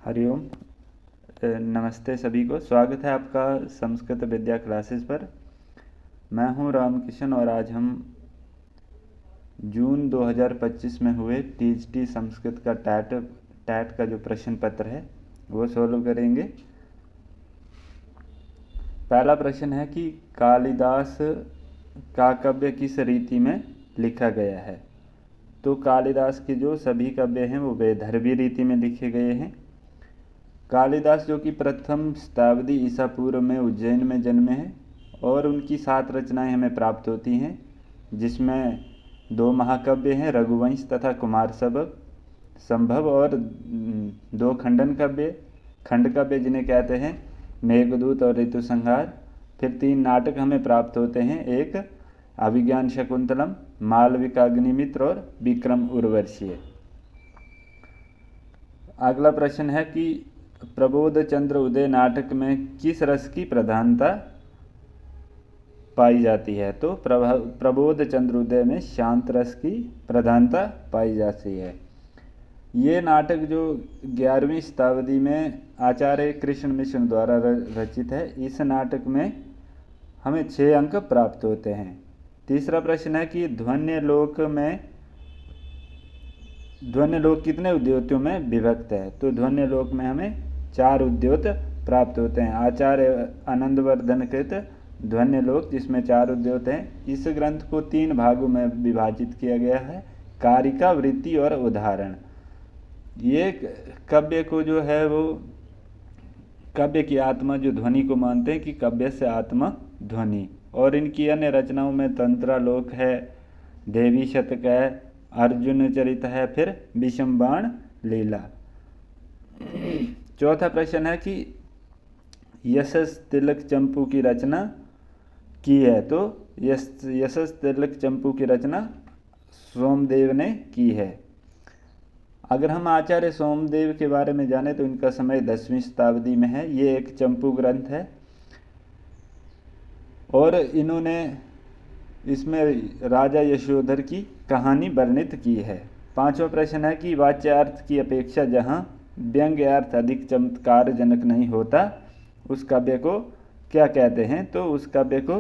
हरिओम। नमस्ते सभी को, स्वागत है आपका संस्कृत विद्या क्लासेस पर। मैं हूं रामकिशन और आज हम जून 2025 में हुए टीजीटी संस्कृत का टैट का जो प्रश्न पत्र है वो सॉल्व करेंगे। पहला प्रश्न है कि कालिदास का काव्य किस रीति में लिखा गया है। तो कालिदास के जो सभी काव्य हैं वो वैदर्भी रीति में लिखे गए हैं। कालिदास जो कि प्रथम शताब्दी ईसा पूर्व में उज्जैन में जन्मे हैं और उनकी 7 रचनाएं हमें प्राप्त होती हैं, जिसमें 2 महाकाव्य हैं, रघुवंश तथा कुमार संभव, और 2 खंड काव्य जिन्हें कहते हैं मेघदूत और ऋतु संहार। फिर 3 नाटक हमें प्राप्त होते हैं, एक अभिज्ञान शकुंतलम, मालविकाग्निमित्र और विक्रम उर्वशीय। अगला प्रश्न है कि प्रबोध चंद्र उदय नाटक में किस रस की प्रधानता पाई जाती है। तो प्रबोध चंद्र उदय में शांत रस की प्रधानता पाई जाती है। ये नाटक जो 11वीं शताब्दी में आचार्य कृष्ण मिश्र द्वारा रचित है। इस नाटक में हमें 6 अंक प्राप्त होते हैं। तीसरा प्रश्न है कि ध्वन्यलोक कितने उद्योतों में विभक्त है। तो ध्वन्यलोक में हमें 4 उद्योत प्राप्त होते हैं। आचार्य आनंदवर्धन कृत ध्वन्यलोक, जिसमें 4 उद्योत हैं। इस ग्रंथ को 3 भागों में विभाजित किया गया है, कारिका, वृत्ति और उदाहरण। ये काव्य को जो है वो काव्य की आत्मा जो ध्वनि को मानते हैं कि काव्य से आत्मा ध्वनि। और इनकी अन्य रचनाओं में तंत्रालोक है, देवी शतक है, अर्जुन चरित है, फिर विषमबाण लीला। चौथा प्रश्न है कि यशस तिलक चंपू की रचना की है। तो यशस तिलक चंपू की रचना सोमदेव ने की है। अगर हम आचार्य सोमदेव के बारे में जाने तो इनका समय 10वीं शताब्दी में है। ये एक चंपू ग्रंथ है और इन्होंने इसमें राजा यशोधर की कहानी वर्णित की है। पांचवा प्रश्न है कि वाच्यार्थ की अपेक्षा जहाँ व्यंग्य अर्थ अधिक चमत्कार जनक नहीं होता, उस काव्य को क्या कहते हैं। तो उस काव्य को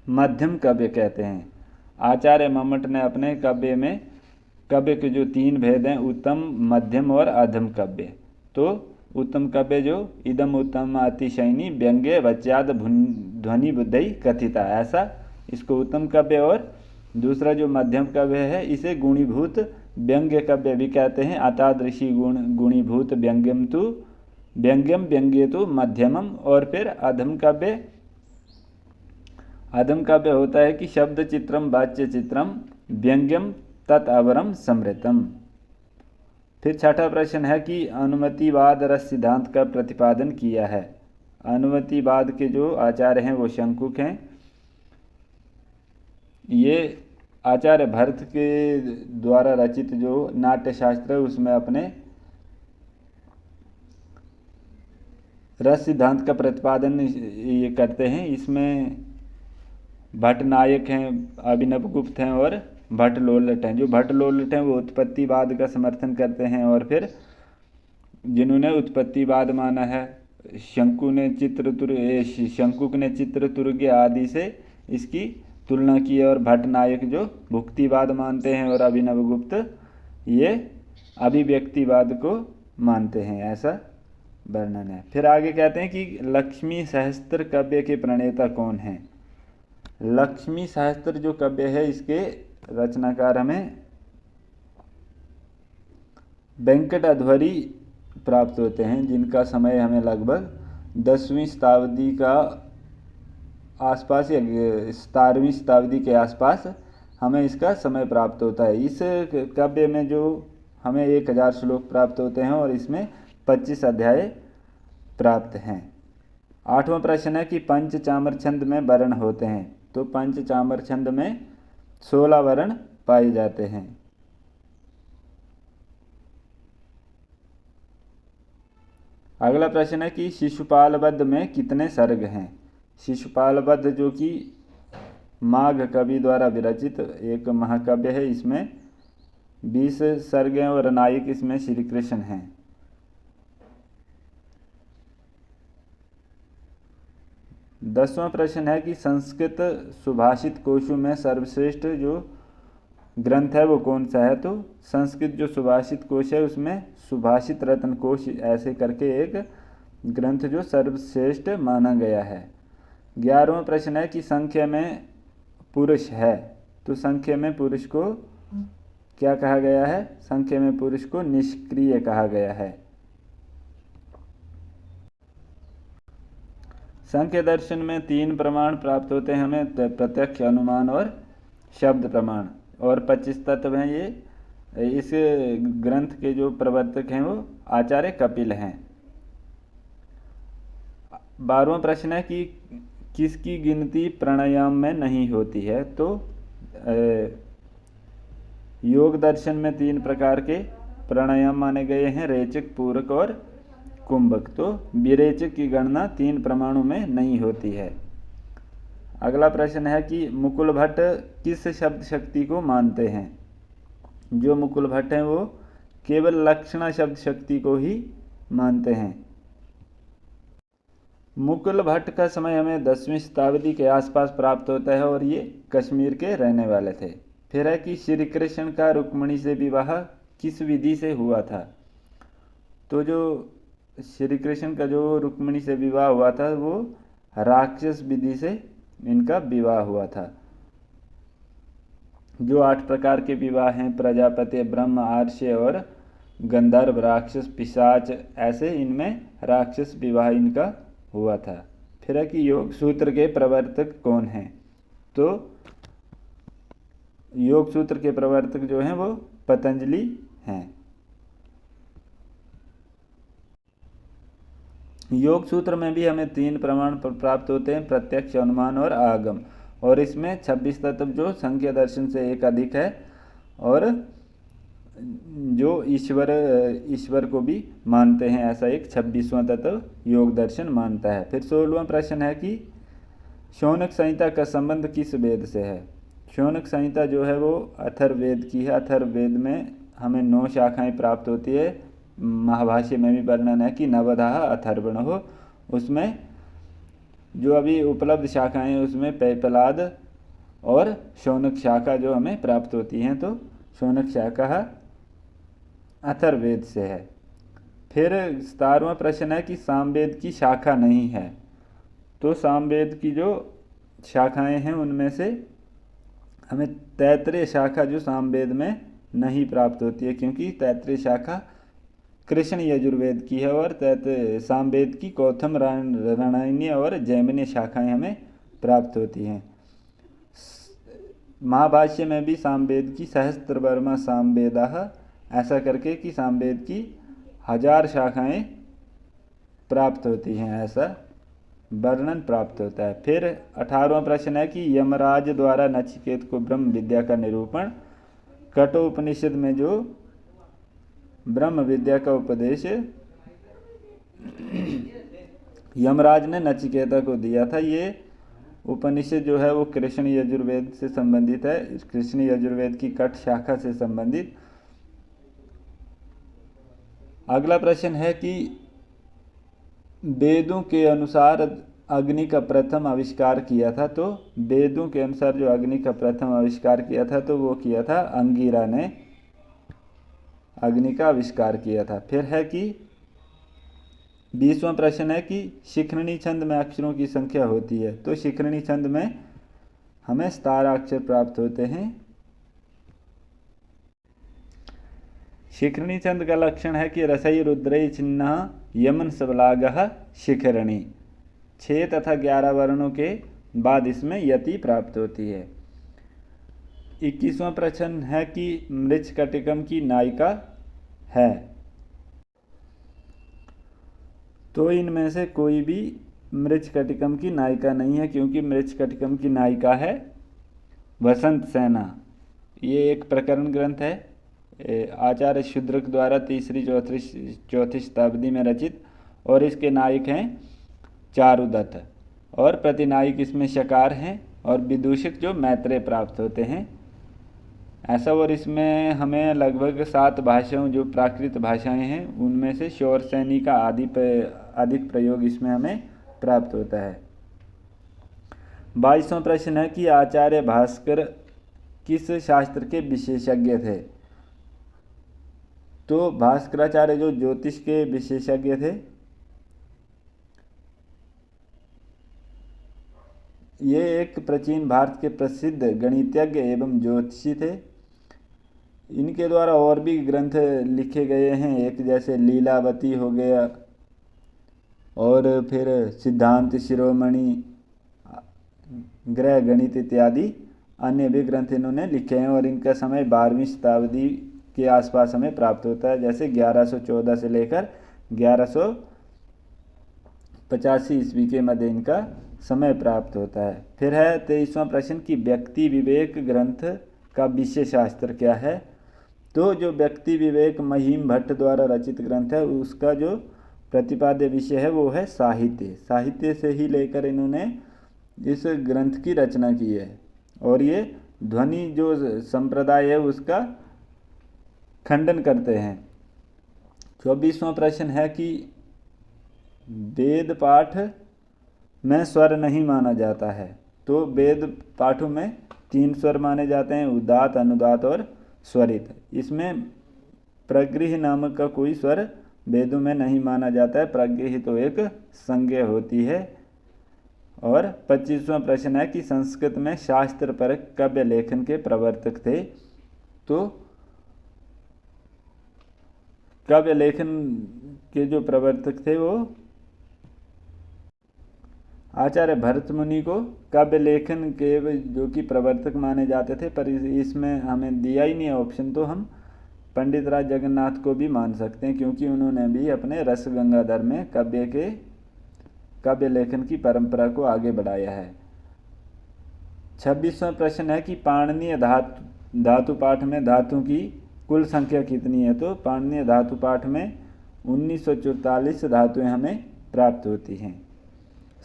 मध्यम काव्य कहते हैं। आचार्य मम्मट ने अपने काव्य के जो 3 भेद हैं, उत्तम, मध्यम और अधम काव्य। तो उत्तम काव्य जो इदम उत्तम अतिशयनी व्यंग्य वच्याद ध्वनि बुद्धि कथिता, ऐसा इसको उत्तम काव्य। और दूसरा जो मध्यम काव्य है इसे गुणीभूत व्यंग्य काव्य भी कहते हैं। अतादृशी गुणीभूत व्यंग्यम व्यंग्य तो मध्यमम। और फिर अधम काव्य होता है कि शब्द चित्रम वाच्य चित्रम व्यंग्यम तत्अवरम समृतम। फिर छठा प्रश्न है कि अनुमतिवाद रस सिद्धांत का प्रतिपादन किया है। अनुमतिवाद के जो आचार्य हैं वो शंकुक हैं। ये आचार्य भरत के द्वारा रचित जो नाट्यशास्त्र है उसमें अपने रस सिद्धांत का प्रतिपादन ये करते हैं। इसमें भट्टनायक हैं, अभिनव गुप्त हैं और भट्टलोलट हैं। जो भट्टलोलट हैं वो उत्पत्तिवाद का समर्थन करते हैं और फिर जिन्होंने उत्पत्तिवाद माना है, शंकुक ने चित्रतुर्य आदि से इसकी तुलना की है। और भट्टनायक जो भुक्तिवाद मानते हैं और अभिनव गुप्त ये अभिव्यक्तिवाद को मानते हैं, ऐसा वर्णन है। फिर आगे कहते हैं कि लक्ष्मी सहस्त्र काव्य के प्रणेता कौन हैं। लक्ष्मी सहस्त्र जो काव्य है इसके रचनाकार हमें वेंकट अध्वरी प्राप्त होते हैं, जिनका समय हमें लगभग 10वीं शताब्दी का आसपास या 17वीं शताब्दी के आसपास हमें इसका समय प्राप्त होता है। इस काव्य में जो हमें 1000 श्लोक प्राप्त होते हैं और इसमें 25 अध्याय प्राप्त हैं। 8वां प्रश्न है कि पंचचामर छंद में वर्ण होते हैं। तो पंचचामर छंद में 16 वर्ण पाए जाते हैं। अगला प्रश्न है कि शिशुपालवध में कितने सर्ग हैं। शिशुपालवध जो कि माघ कवि द्वारा विरचित एक महाकाव्य है, इसमें 20 सर्ग हैं और नायक इसमें श्री कृष्ण हैं। 10वां प्रश्न है कि संस्कृत सुभाषित कोशों में सर्वश्रेष्ठ जो ग्रंथ है वो कौन सा है। तो संस्कृत जो सुभाषित कोश है उसमें सुभाषित रत्न कोश ऐसे करके एक ग्रंथ जो सर्वश्रेष्ठ माना गया है। 11वां प्रश्न है कि संख्या में पुरुष है, तो संख्या में पुरुष को क्या कहा गया है। संख्या में पुरुष को निष्क्रिय कहा गया है। संख्या दर्शन में 3 प्रमाण प्राप्त होते हैं हमें, प्रत्यक्ष, अनुमान और शब्द प्रमाण, और 25 तत्व हैं ये। इस ग्रंथ के जो प्रवर्तक हैं वो आचार्य कपिल हैं। 12वां प्रश्न है कि किसकी गिनती प्राणायाम में नहीं होती है। तो योग दर्शन में 3 प्रकार के प्राणायाम माने गए हैं, रेचक, पूरक और कुंभक। तो विरेचक की गणना 3 प्रमाणों में नहीं होती है। अगला प्रश्न है कि मुकुल भट्ट किस शब्द शक्ति को मानते हैं। जो मुकुल भट्ट हैं वो केवल लक्षणा शब्द शक्ति को ही मानते हैं। मुकुल भट्ट का समय हमें 10वीं शताब्दी के आसपास प्राप्त होता है और ये कश्मीर के रहने वाले थे। फिर है कि श्री कृष्ण का रुक्मिणी से विवाह किस विधि से हुआ था। तो जो श्री कृष्ण का जो रुक्मिणी से विवाह हुआ था वो राक्षस विधि से इनका विवाह हुआ था। जो 8 प्रकार के विवाह हैं, प्रजापति, ब्रह्म, आर्ष्य और गंधर्व, राक्षस, पिशाच, ऐसे इनमें राक्षस विवाह इनका हुआ था। फिर है कि योग सूत्र के प्रवर्तक कौन हैं। तो योग सूत्र के प्रवर्तक जो हैं वो पतंजलि हैं। योग सूत्र में भी हमें 3 प्रमाण प्राप्त होते हैं, प्रत्यक्ष, अनुमान और आगम, और इसमें 26 तत्व जो संख्या दर्शन से एक अधिक है, और जो ईश्वर को भी मानते हैं, ऐसा एक 26वां तत्व योग दर्शन मानता है। फिर 16वां प्रश्न है कि शौनक संहिता का संबंध किस वेद से है। शौनक संहिता जो है वो अथर्ववेद की है। अथर्ववेद में हमें 9 शाखाएं प्राप्त होती है। महाभाष्य में भी वर्णन है कि नवधा अथर्वणो। उसमें जो अभी उपलब्ध शाखाएं हैं उसमें पैपलाद और शौनक शाखा जो हमें प्राप्त होती हैं। तो शौनक शाखा अथर्ववेद से है। फिर 17वां प्रश्न है कि सामवेद की शाखा नहीं है। तो सामवेद की जो शाखाएं हैं उनमें से हमें तैत्तिरीय शाखा जो सामवेद में नहीं प्राप्त होती है, क्योंकि तैत्तिरीय शाखा कृष्ण यजुर्वेद की है, और सामवेद की कौथम, रणैनीय और जैमिनीय शाखाएं हमें प्राप्त होती हैं। महाभाष्य में भी सामवेद की सहस्त्रवर्मा सामवेदाः ऐसा करके कि सामवेद की 1000 शाखाएं प्राप्त होती हैं, ऐसा वर्णन प्राप्त होता है। फिर 18वां प्रश्न है कि यमराज द्वारा नचिकेत को ब्रह्म विद्या का निरूपण। कठोपनिषद में जो ब्रह्म विद्या का उपदेश यमराज ने नचिकेता को दिया था, ये उपनिषद जो है वो कृष्ण यजुर्वेद से संबंधित है। कृष्ण यजुर्वेद की कठ शाखा से संबंधित। अगला प्रश्न है कि वेदों के अनुसार अग्नि का प्रथम आविष्कार किया था। तो वेदों के अनुसार जो अग्नि का प्रथम आविष्कार किया था तो वो किया था अंगिरा ने अग्नि का आविष्कार किया था। फिर है कि 20वां प्रश्न है कि शिखरणी छंद में अक्षरों की संख्या होती है। तो शिखरणी छंद में हमें 17 अक्षर प्राप्त होते हैं। शिखरणी छंद का लक्षण है कि रसई रुद्रई चिन्ह यमन सबलागः शिखरणी। 6 तथा 11 वर्णों के बाद इसमें यति प्राप्त होती है। 21वां प्रश्न है कि मृच्छकटिकम की नायिका है। तो इनमें से कोई भी मृच्छकटिकम की नायिका नहीं है, क्योंकि मृच्छकटिकम की नायिका है वसंत सेना। ये एक प्रकरण ग्रंथ है आचार्य शूद्रक द्वारा 3री-4ठी शताब्दी में रचित, और इसके नायक हैं चारुदत्त, और प्रतिनायक इसमें शकार हैं, और विदूषक जो मैत्रेय प्राप्त होते हैं ऐसा। और इसमें हमें लगभग 7 भाषाओं जो प्राकृत भाषाएं हैं उनमें से शौरसेनी का अधिक प्रयोग इसमें हमें प्राप्त होता है। 22वां प्रश्न है कि आचार्य भास्कर किस शास्त्र के विशेषज्ञ थे। तो भास्कराचार्य जो ज्योतिष के विशेषज्ञ थे, ये एक प्राचीन भारत के प्रसिद्ध गणितज्ञ एवं ज्योतिषी थे। इनके द्वारा और भी ग्रंथ लिखे गए हैं, एक जैसे लीलावती हो गया और फिर सिद्धांत शिरोमणि, ग्रह गणित इत्यादि अन्य भी ग्रंथ इन्होंने लिखे हैं। और इनका समय 12वीं शताब्दी के आसपास हमें प्राप्त होता है, जैसे 1114 से लेकर 1185 ईस्वी के मध्य इनका समय प्राप्त होता है। फिर है 23वां प्रश्न कि व्यक्ति विवेक ग्रंथ का विषय शास्त्र क्या है। तो जो व्यक्ति विवेक महिम भट्ट द्वारा रचित ग्रंथ है, उसका जो प्रतिपाद्य विषय है वो है साहित्य। साहित्य से ही लेकर इन्होंने इस ग्रंथ की रचना की है। और ये ध्वनि जो संप्रदाय है उसका खंडन करते हैं। 24वां प्रश्न है कि वेद पाठ में स्वर नहीं माना जाता है। तो वेद पाठों में 3 स्वर माने जाते हैं, उदात, अनुदात और स्वरित। इसमें प्रगृह नामक का कोई स्वर वेदों में नहीं माना जाता है। प्रगृह तो एक संज्ञा होती है। और 25वां प्रश्न है कि संस्कृत में शास्त्र पर काव्य लेखन के प्रवर्तक थे। तो काव्य लेखन के जो प्रवर्तक थे वो आचार्य भरत मुनि को काव्य लेखन के जो कि प्रवर्तक माने जाते थे, पर इसमें हमें दिया ही नहीं है ऑप्शन, तो हम पंडित राज जगन्नाथ को भी मान सकते हैं, क्योंकि उन्होंने भी अपने रस गंगाधर में काव्य लेखन की परंपरा को आगे बढ़ाया है। 26वां प्रश्न है कि पाणिनीय धातु पाठ में धातु की कुल संख्या कितनी है। तो पाणिनीय धातु पाठ में 1944 धातुएं हमें प्राप्त होती हैं।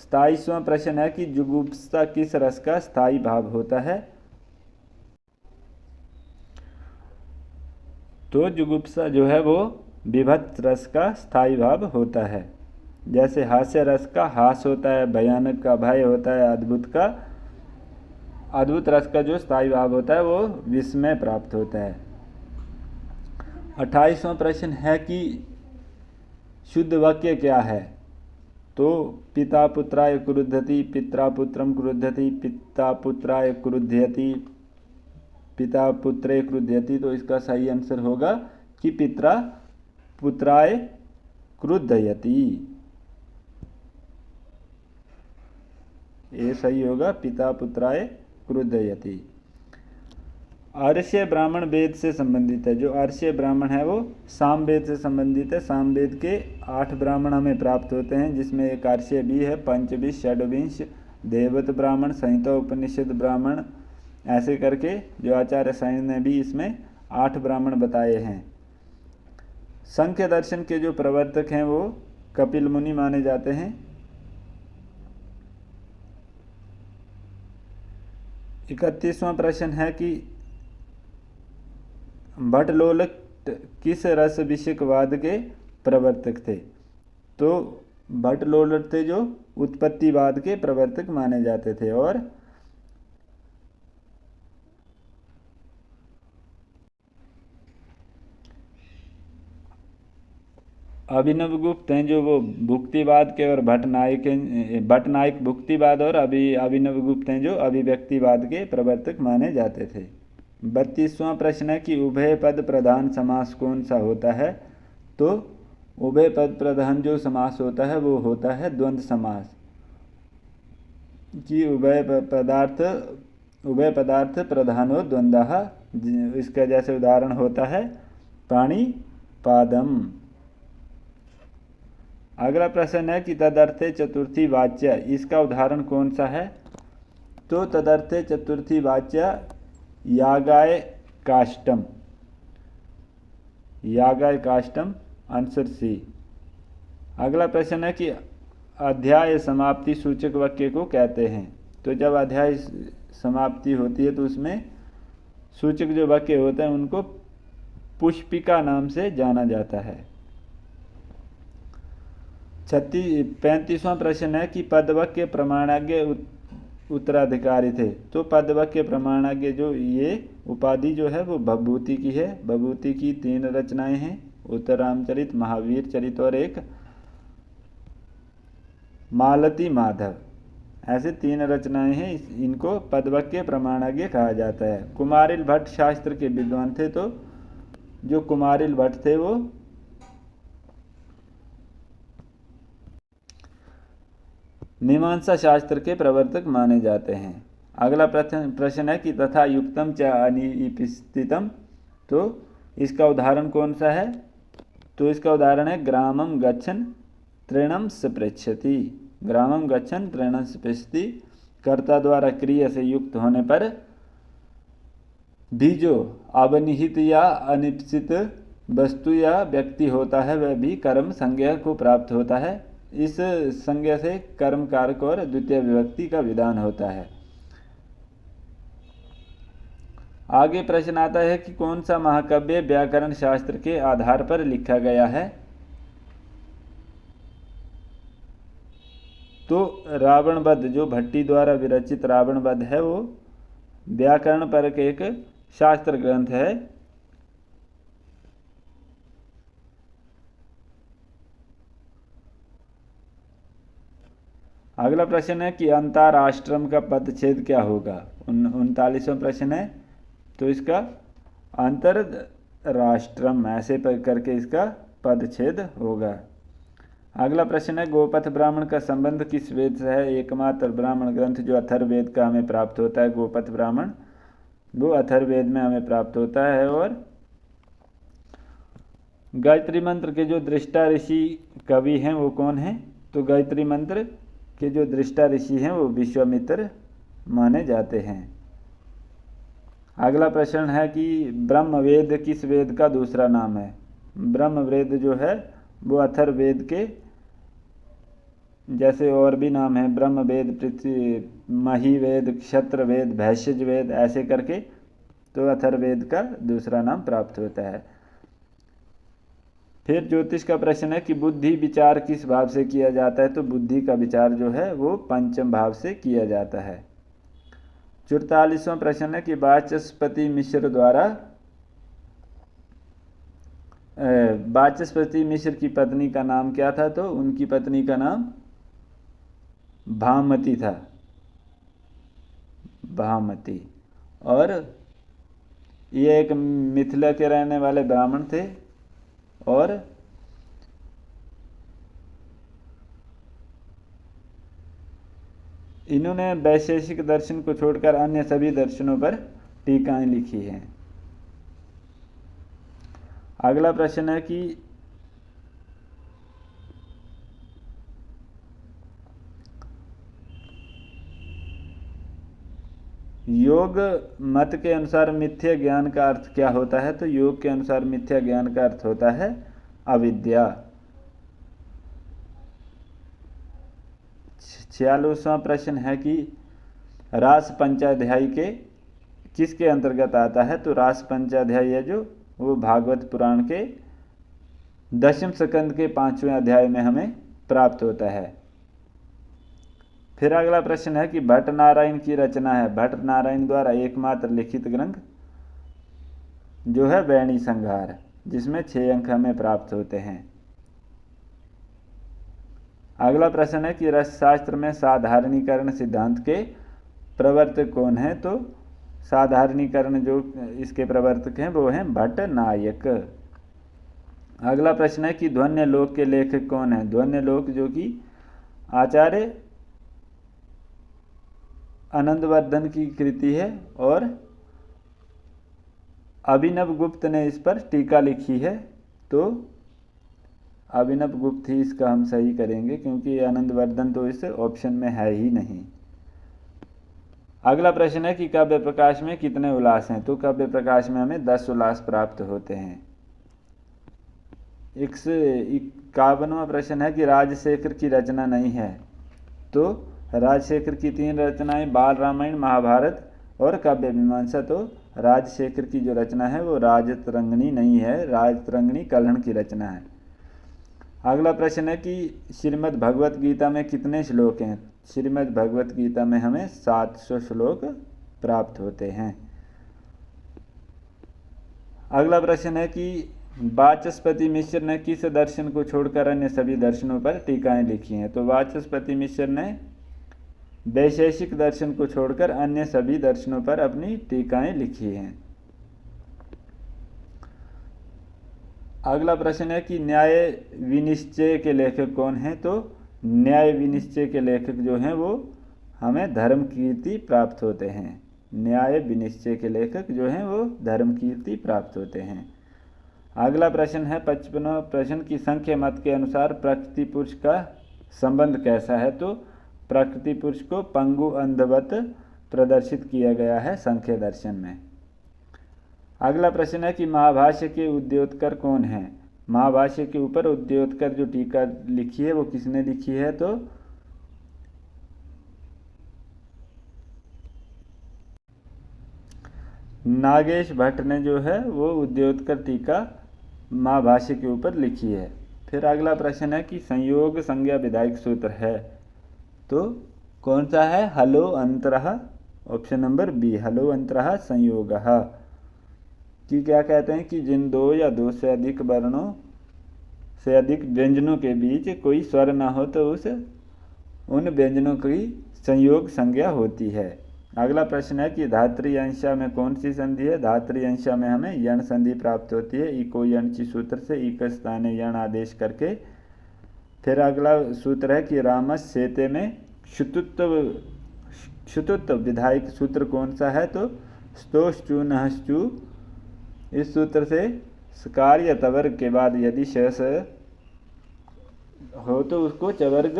27वां प्रश्न है कि जुगुप्सा किस रस का स्थायी भाव होता है। तो जुगुप्सा जो है वो विभत्स रस का स्थायी भाव होता है। जैसे हास्य रस का हास होता है, भयानक का भय होता है, अद्भुत रस का जो स्थायी भाव होता है वो विस्मय प्राप्त होता है। 28वां प्रश्न है कि शुद्ध वाक्य क्या है। तो पिता पुत्राय क्रुद्धति, पित्रा पुत्रम क्रुद्धति, पिता पुत्राय क्रुध्यति, पिता पुत्रे क्रुध्यति। तो इसका सही आंसर होगा कि पित्रा पुत्राय क्रुद्धयति। ये सही होगा, पिता पुत्राय क्रुद्धयति। आर्ष्य ब्राह्मण वेद से संबंधित है। जो आर्ष्य ब्राह्मण है वो साम वेद से संबंधित है। साम वेद के 8 ब्राह्मण हमें प्राप्त होते हैं, जिसमें एक आर्ष्य भी है, पंचविंश, षड्विंश, देवत ब्राह्मण, संहिता उपनिषद ब्राह्मण, ऐसे करके जो आचार्य साइन ने भी इसमें 8 ब्राह्मण बताए हैं। सांख्य दर्शन के जो प्रवर्तक हैं वो कपिल मुनि माने जाते हैं। 31वां प्रश्न है कि भट्टलोलक किस रस विषयकवाद के प्रवर्तक थे। तो भट्टलोलक थे जो उत्पत्तिवाद के प्रवर्तक माने जाते थे। और अभिनवगुप्त हैं जो वो भुक्तिवाद के, और भट्टनायक भुक्तिवाद, और अभिनवगुप्त हैं जो अभिव्यक्तिवाद के प्रवर्तक माने जाते थे। 32वां प्रश्न है कि उभय पद प्रधान समास कौन सा होता है। तो उभय पद प्रधान जो समास होता है वो होता है द्वंद्व समास। कि उभय पदार्थ प्रधानो द्वंद्वः। इसका जैसे उदाहरण होता है पाणी पादम। अगला प्रश्न है कि तदर्थे चतुर्थी वाच्य, इसका उदाहरण कौन सा है। तो तदर्थे चतुर्थी वाच्य यागाय काष्टम, यागाय काष्टम, आंसर सी। अगला प्रश्न है कि अध्याय समाप्ति सूचक वाक्य को कहते हैं। तो जब अध्याय समाप्ति होती है तो उसमें सूचक जो वाक्य होते हैं उनको पुष्पिका नाम से जाना जाता है। 35वां प्रश्न है कि पदवाक्य प्रमाणाज्ञ उत्तराधिकारी थे। तो पदवाक्य प्रमाणाज्ञ जो ये उपाधि जो है वो भभूति की है। भभूति की 3 रचनाएं हैं, उत्तरामचरित, महावीर चरित और एक मालती माधव। ऐसे 3 रचनाएं हैं, इनको पदवाक्य प्रमाणाज्ञ कहा जाता है। कुमारिल भट्ट शास्त्र के विद्वान थे। तो जो कुमारिल भट्ट थे वो मीमांसा शास्त्र के प्रवर्तक माने जाते हैं। अगला प्रश्न है कि तथा युक्तम च अनिपिस्थितम, तो इसका उदाहरण कौन सा है? तो इसका उदाहरण है ग्रामम गच्छन तृणम स्पृच्छति। ग्रामम गच्छन तृणम स्पृच्छति, कर्ता द्वारा क्रिया से युक्त होने पर भी जो अवनिहित या अनिश्चित वस्तु या व्यक्ति होता है वह भी कर्म संज्ञा को प्राप्त होता है। इस संज्ञा से कर्म कारक और द्वितीय विभक्ति का विधान होता है। आगे प्रश्न आता है कि कौन सा महाकाव्य व्याकरण शास्त्र के आधार पर लिखा गया है? तो रावण वध, जो भट्टी द्वारा विरचित रावण वध है, वो व्याकरण पर एक शास्त्र ग्रंथ है। अगला प्रश्न है कि अंतराष्ट्रम का पदच्छेद क्या होगा? 39वां प्रश्न है। तो इसका अंतरराष्ट्रम ऐसे करके इसका पदच्छेद होगा। अगला प्रश्न है गोपथ ब्राह्मण का संबंध किस वेद से है? एकमात्र ब्राह्मण ग्रंथ जो अथर्ववेद का हमें प्राप्त होता है, गोपथ ब्राह्मण, वो अथर्ववेद में हमें प्राप्त होता है। और गायत्री मंत्र के जो दृष्टा ऋषि कवि हैं वो कौन हैं? तो गायत्री मंत्र के जो दृष्टा ऋषि हैं वो विश्वामित्र माने जाते हैं। अगला प्रश्न है कि ब्रह्मवेद किस वेद का दूसरा नाम है? ब्रह्मवेद जो है वो अथर्ववेद के जैसे और भी नाम है, ब्रह्मवेद, पृथ्वी, महिवेद, क्षत्रवेद, भैषज वेद, ऐसे करके तो अथर्ववेद का दूसरा नाम प्राप्त होता है। फिर ज्योतिष का प्रश्न है कि बुद्धि विचार किस भाव से किया जाता है? तो बुद्धि का विचार जो है वो पंचम भाव से किया जाता है। 44वां प्रश्न है कि वाचस्पति मिश्र द्वारा वाचस्पति मिश्र की पत्नी का नाम क्या था? तो उनकी पत्नी का नाम भामती था, भामती। और ये एक मिथिला के रहने वाले ब्राह्मण थे और इन्होंने वैशेषिक दर्शन को छोड़कर अन्य सभी दर्शनों पर टीकाएं लिखी हैं। अगला प्रश्न है कि योग मत के अनुसार मिथ्या ज्ञान का अर्थ क्या होता है? तो योग के अनुसार मिथ्या ज्ञान का अर्थ होता है अविद्या। 46वां प्रश्न है कि रास पंचाध्यायी के किसके अंतर्गत आता है? तो रास पंचाध्यायी है जो वो भागवत पुराण के 10वें स्कंद के 5वें अध्याय में हमें प्राप्त होता है। फिर अगला प्रश्न है कि भट्ट नारायण की रचना है। भट्ट नारायण द्वारा एकमात्र लिखित ग्रंथ जो है वैणी संहार, जिसमें 6 अंक हमें प्राप्त होते हैं। अगला प्रश्न है कि रसशास्त्र में साधारणीकरण सिद्धांत के प्रवर्तक कौन है? तो साधारणीकरण जो इसके प्रवर्तक हैं वो हैं भट्ट नायक। अगला प्रश्न है कि ध्वन्यालोक के लेखक कौन है? ध्वन्यालोक जो कि आचार्य आनंदवर्धन की कृति है और अभिनव गुप्त ने इस पर टीका लिखी है। तो अभिनव गुप्त ही इसका हम सही करेंगे क्योंकि आनंदवर्धन तो इस ऑप्शन में है ही नहीं। अगला प्रश्न है कि काव्य प्रकाश में कितने उल्लास हैं? तो काव्य प्रकाश में हमें 10 उल्लास प्राप्त होते हैं। 51वां प्रश्न है कि राजशेखर की रचना नहीं है। तो राजशेखर की 3 रचनाएं बाल रामायण, महाभारत और काव्य मीमांसा। तो राजशेखर की जो रचना है वो राजतरंगिणी नहीं है, राजतरंगिणी कल्हण की रचना है। अगला प्रश्न है कि श्रीमद् भगवत गीता में कितने श्लोक हैं। श्रीमद् भगवत गीता में हमें 700 श्लोक प्राप्त होते हैं। अगला प्रश्न है कि वाचस्पति मिश्र ने किस दर्शन को छोड़कर अन्य सभी दर्शनों पर टीकाएं लिखी हैं। तो वाचस्पति मिश्र ने वैशेषिक दर्शन को छोड़कर अन्य सभी दर्शनों पर अपनी टीकाएं लिखी हैं। अगला प्रश्न है कि न्याय विनिश्चय के लेखक कौन हैं। तो न्याय विनिश्चय के लेखक जो हैं वो हमें धर्मकीर्ति प्राप्त होते हैं। न्याय विनिश्चय के लेखक जो हैं वो धर्मकीर्ति प्राप्त होते हैं। अगला प्रश्न है 55वां प्रश्न की संख्या मत के अनुसार प्रकृति पुरुष का संबंध कैसा है। तो प्रकृति पुरुष को पंगु अंधवत प्रदर्शित किया गया है संख्या दर्शन में। अगला प्रश्न है कि महाभाष्य के उद्योतकर कौन है। महाभाष्य के ऊपर उद्योतकर जो टीका लिखी है वो किसने लिखी है। तो नागेश भट्ट ने जो है वो उद्योतकर टीका महाभाष्य के ऊपर लिखी है। फिर अगला प्रश्न है कि संयोग संज्ञा विधायक सूत्र है। तो कौन सा है। हलो अंतरः, ऑप्शन नंबर बी, हलो अंतरः संयोगः। कि क्या कहते हैं कि जिन दो या दो से अधिक वर्णों से अधिक व्यंजनों के बीच कोई स्वर ना हो तो उन व्यंजनों की संयोग संज्ञा होती है। अगला प्रश्न है कि धात्री अंशा में कौन सी संधि है। धात्री अंशा में हमें यण संधि प्राप्त होती है। इको यणचि सूत्र से इक स्थाने यण आदेश करके। फिर अगला सूत्र है कि रामस सेते में शुतुत्व विधायक सूत्र कौन सा है। तो स्तोश्चु नहश्चु। इस सूत्र से सकार या तवर्ग के बाद यदि शेष हो तो उसको चवर्ग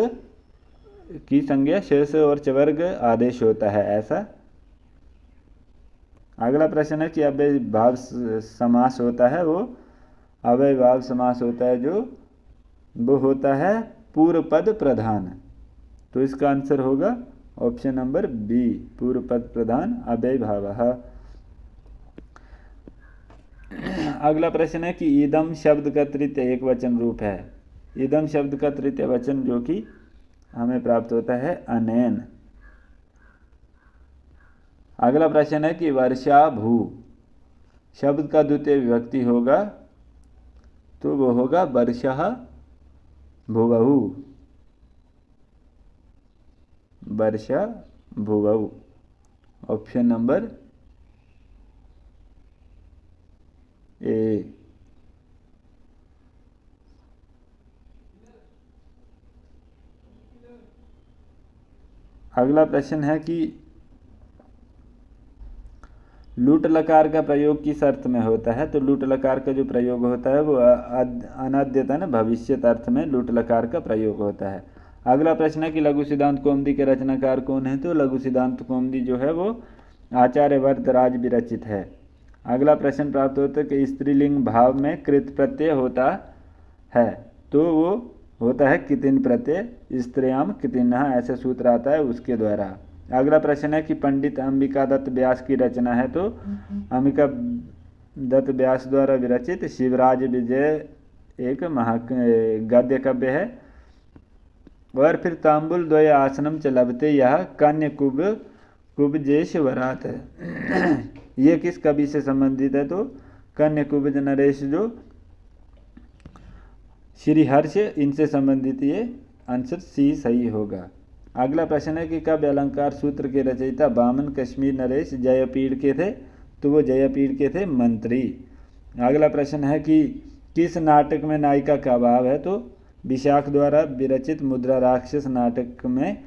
की संज्ञा शेष और चवर्ग आदेश होता है ऐसा। अगला प्रश्न है कि अव्यय भाव समास होता है। वो अव्यय भाव समास होता है जो वो होता है पूर्व पद प्रधान। तो इसका आंसर होगा ऑप्शन नंबर बी, पूर्व पद प्रधान अव्यय भावः। अगला प्रश्न है कि इदम शब्द का तृतीय एक वचन रूप है। इदम शब्द का तृतीय वचन जो कि हमें प्राप्त होता है अनेन। अगला प्रश्न है कि वर्षा भू शब्द का द्वितीय विभक्ति होगा तो वो होगा वर्षः भुवहु, वर्षा भुवहु, ऑप्शन नंबर ए। अगला प्रश्न है कि लूट लकार का प्रयोग किस अर्थ में होता है। तो लूट लकार का जो प्रयोग होता है वो अनद्यतन भविष्यत अर्थ में लूट लकार का प्रयोग होता है। अगला प्रश्न है कि लघु सिद्धांत कौमुदी के रचनाकार कौन है। तो लघु सिद्धांत कौमुदी जो है वो आचार्य वरदराज विरचित है। अगला प्रश्न प्राप्त होता है कि स्त्रीलिंग भाव में कृत प्रत्यय होता है। तो वो होता है कितिन प्रत्यय, स्त्रियाम कितिनः ऐसे सूत्र आता है उसके द्वारा। अगला प्रश्न है कि पंडित अंबिका दत्त व्यास की रचना है। तो अंबिका दत्त व्यास द्वारा विरचित शिवराज विजय एक गद्य काव्य है। और फिर तांबुल द्वय आसनम च लभते यह कन्य कुब्जेश वरात है। ये किस कवि से संबंधित है। तो कन्य कुब्ज नरेश जो श्री हर्ष इनसे संबंधित ये आंसर सी सही होगा। अगला प्रश्न है कि काव्य अलंकार सूत्र के रचयिता बामन कश्मीर नरेश जयपीड़ के थे। तो वो जयपीड़ के थे मंत्री। अगला प्रश्न है कि किस नाटक में नायिका का अभाव है। तो विशाख द्वारा विरचित मुद्रा राक्षस नाटक में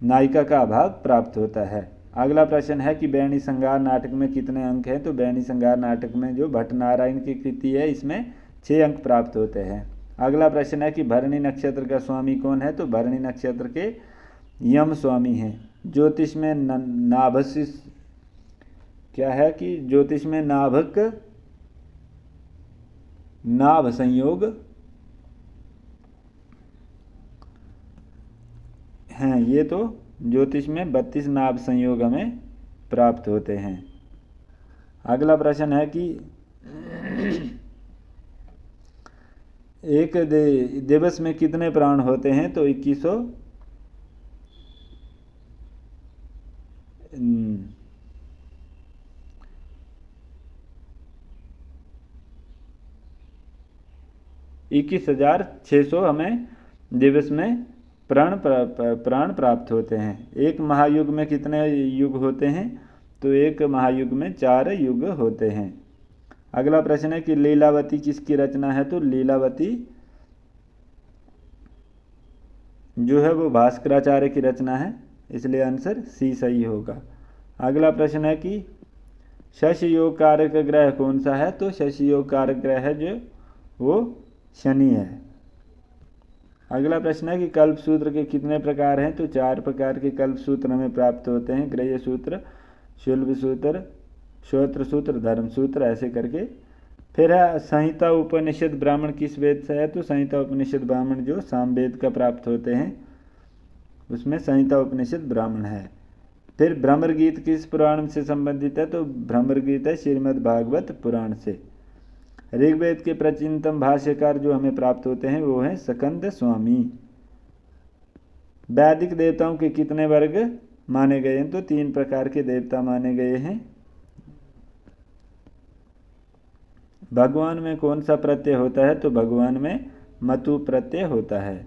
नायिका का अभाव प्राप्त होता है। अगला प्रश्न है कि बैणी संगार नाटक में कितने अंक हैं। तो बैणी संगार नाटक में जो भट्टनारायण की कृति है इसमें 6 अंक प्राप्त होते हैं। अगला प्रश्न है कि भरणी नक्षत्र का स्वामी कौन है। तो भरणी नक्षत्र के यम स्वामी हैं। ज्योतिष में नाभशिष क्या है कि ज्योतिष में नाभक नाभ संयोग हैं। ये तो ज्योतिष में 32 नाभ संयोग हमें प्राप्त होते हैं। अगला प्रश्न है कि एक दिवस में कितने प्राण होते हैं? तो 2100 21,600 हमें दिवस में प्राण प्राप्त होते हैं। एक महायुग में कितने युग होते हैं? तो एक महायुग में 4 युग होते हैं। अगला प्रश्न है कि लीलावती किसकी रचना है? तो लीलावती जो है वो भास्कराचार्य की रचना है, इसलिए आंसर सी सही होगा। अगला प्रश्न है कि शश योग कारक ग्रह कौन सा है? तो शश योग कारक ग्रह है जो वो शनि है। अगला प्रश्न है कि कल्प सूत्र के कितने प्रकार हैं? तो 4 प्रकार के कल्प सूत्र हमें प्राप्त होते हैं। गृह्य सूत्र, शुल्ब सूत्र, श्रोत्र सूत्र, धर्म सूत्र, ऐसे करके। फिर है संहिता उपनिषद ब्राह्मण किस वेद से है? तो संहिता उपनिषद ब्राह्मण जो सामवेद का प्राप्त होते हैं उसमें संहिता उपनिषद ब्राह्मण है। फिर भ्रमर गीत किस पुराण से संबंधित है? तो भ्रमर गीत है श्रीमद् भागवत पुराण से। ऋग्वेद के प्राचीनतम भाष्यकार जो हमें प्राप्त होते हैं वो हैं स्कंद स्वामी। वैदिक देवताओं के कितने वर्ग माने गए हैं? तो 3 प्रकार के देवता माने गए हैं। भगवान में कौन सा प्रत्यय होता है? तो भगवान में मतु प्रत्यय होता है।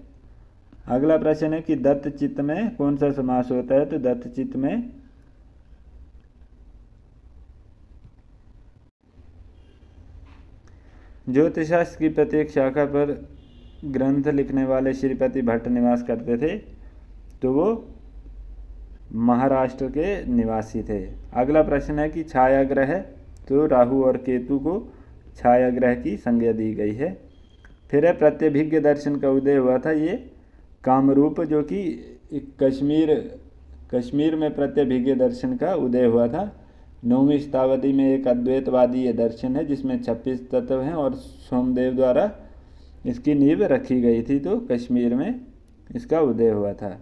अगला प्रश्न है कि दत्त चित्त में कौन सा समास होता है? तो दत्त चित्त में ज्योतिषशास्त्र की प्रत्येक शाखा पर ग्रंथ लिखने वाले श्रीपति भट्ट निवास करते थे, तो वो महाराष्ट्र के निवासी थे। अगला प्रश्न है कि छाया ग्रह, तो राहु और केतु को छाया ग्रह की संज्ञा दी गई है। फिर है प्रत्यभिज्ञ दर्शन का उदय हुआ था ये कामरूप, जो कि कश्मीर में प्रत्यभिज्ञ दर्शन का उदय हुआ था। 9वीं शताब्दी में एक अद्वैतवादी ये दर्शन है जिसमें 26 तत्व हैं और सोमदेव द्वारा इसकी नींव रखी गई थी, तो कश्मीर में इसका उदय हुआ था।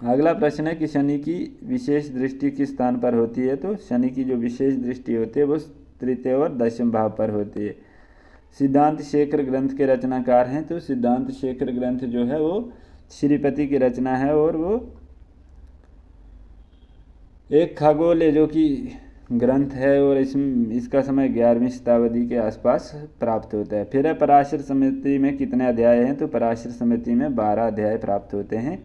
अगला प्रश्न है कि शनि की विशेष दृष्टि किस स्थान पर होती है? तो शनि की जो विशेष दृष्टि होती है वो तृतीय और दशम भाव पर होती है। सिद्धांत शेखर ग्रंथ के रचनाकार हैं, तो सिद्धांत शेखर ग्रंथ जो है वो श्रीपति की रचना है और वो एक खगोल जो कि ग्रंथ है और इसका समय 11वीं शताब्दी के आसपास प्राप्त होता है। फिर है पराशर समिति में कितने अध्याय हैं? तो पराशर समिति में 12 अध्याय प्राप्त होते हैं।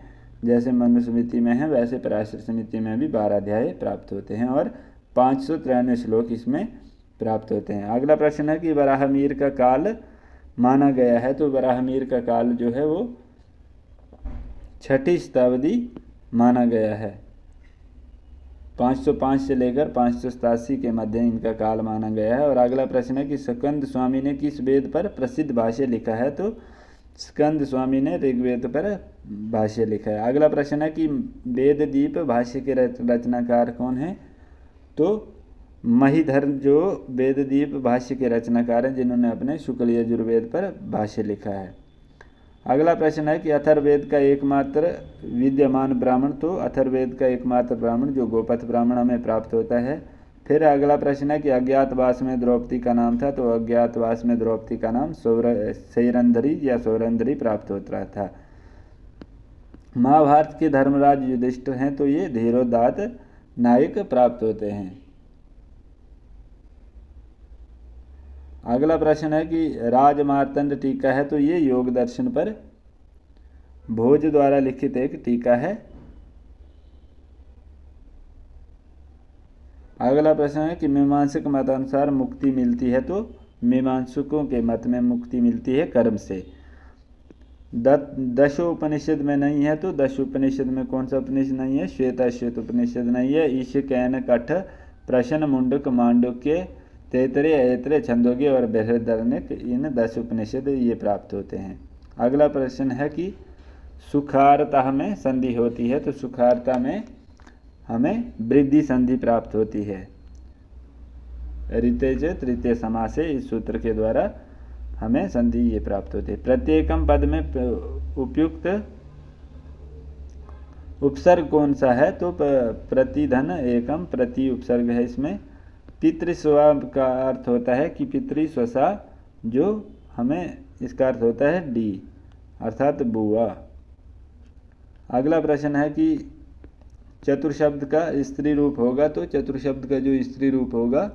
जैसे मनुस्मृति में है वैसे पराशर समिति में भी 12 अध्याय प्राप्त होते हैं और 593 श्लोक इसमें प्राप्त होते हैं। अगला प्रश्न है कि वराहमिहिर का काल माना गया है, तो वराहमिहिर का काल जो है वो 6ठी शताब्दी माना गया है। 505 से लेकर 587 के मध्य इनका काल माना गया है। और अगला प्रश्न है कि स्कंद स्वामी ने किस वेद पर प्रसिद्ध भाष्य लिखा है? तो स्कंद स्वामी ने ऋग्वेद पर भाष्य लिखा है। अगला प्रश्न है कि वेददीप भाष्य के रचनाकार कौन है? तो महीधर जो वेददीप भाष्य के रचनाकार हैं जिन्होंने अपने शुक्ल यजुर्वेद पर भाष्य लिखा है। अगला प्रश्न है कि अथर्ववेद का एकमात्र विद्यमान ब्राह्मण, तो अथर्ववेद का एकमात्र ब्राह्मण जो गोपथ ब्राह्मण हमें प्राप्त होता है। फिर अगला प्रश्न है कि अज्ञातवास में द्रौपदी का नाम था, तो अज्ञातवास में द्रौपदी का नाम सैरंधरी या सौरंधरी प्राप्त होता था। महाभारत के धर्मराज युधिष्ठिर हैं, तो ये धीरोदात्त नायक प्राप्त होते हैं। अगला प्रश्न है कि राजमार्तंड टीका है, तो ये योग दर्शन पर भोज द्वारा लिखित एक टीका है। अगला प्रश्न है कि मीमांसक मत अनुसार मुक्ति मिलती है, तो मीमांसकों के मत में मुक्ति मिलती है कर्म से। दशोपनिषद में नहीं है, तो दशोपनिषद में कौन सा उपनिषद नहीं है? श्वेताश्वेत उपनिषद नहीं है। ईश कैन कठ प्रश्न मुंडक मांडुक्य तैतरे ऐतरे छंदोग्य और बृहदारण्यक, इन 10 उपनिषद ये प्राप्त होते हैं। अगला प्रश्न है कि सुखारता में संधि होती है, तो सुखारता में हमें वृद्धि संधि प्राप्त होती है। ऋतेज तृतीय समास से इस सूत्र के द्वारा हमें संधि ये प्राप्त होती है। प्रत्येकम पद में उपयुक्त उपसर्ग कौन सा है? तो प्रतिधन एकम प्रति उपसर्ग है इसमें। पितृस्वा का अर्थ होता है कि पितृस्वसा जो हमें इसका अर्थ होता है डी, अर्थात बुआ। अगला प्रश्न है कि चतुर शब्द का स्त्री रूप होगा, तो चतुर शब्द का जो स्त्री रूप होगा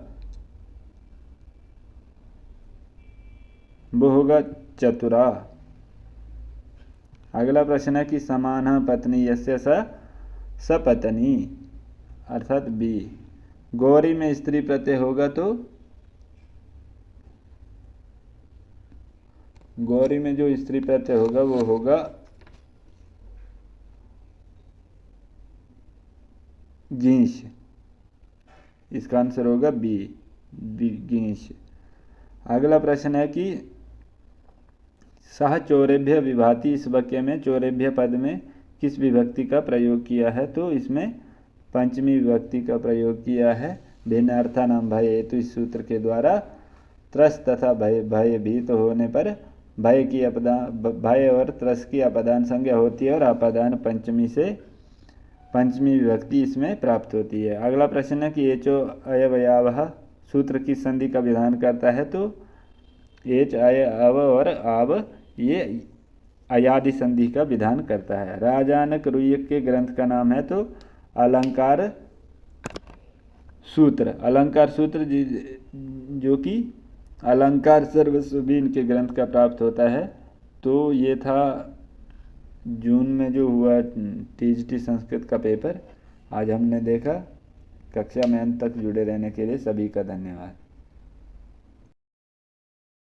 वो होगा चतुरा। अगला प्रश्न है कि समानः पत्नी यस्य स सपत्नी, अर्थात बी। गौरी में स्त्री प्रत्यय होगा तो गौरी में जो स्त्री प्रत्यय होगा वो होगा गींश, इसका आंसर होगा बी, गींश। अगला प्रश्न है कि सह चौरेभ्य विभाति, इस वाक्य में चौरेभ्य पद में किस विभक्ति का प्रयोग किया है, तो इसमें पंचमी विभक्ति का प्रयोग किया है। भिन्न अर्थानाम भय हेतु, इस सूत्र के द्वारा त्रस तथा भय भयभीत होने पर भय और त्रस की अपदान संज्ञा होती है और अपदान पंचमी से पंचमी विभक्ति इसमें प्राप्त होती है। अगला प्रश्न है कि एचो अयवयावः सूत्र किस संधि का विधान करता है, तो एच अय अव और आव ये अयादि संधि का विधान करता है। राजानक रुय्यक के ग्रंथ का नाम है तो अलंकार सूत्र। अलंकार सूत्र जो कि अलंकार सर्वस्वबीन के ग्रंथ का प्राप्त होता है। तो ये था जून में जो हुआ टीजीटी संस्कृत का पेपर, आज हमने देखा। कक्षा में अंत तक जुड़े रहने के लिए सभी का धन्यवाद।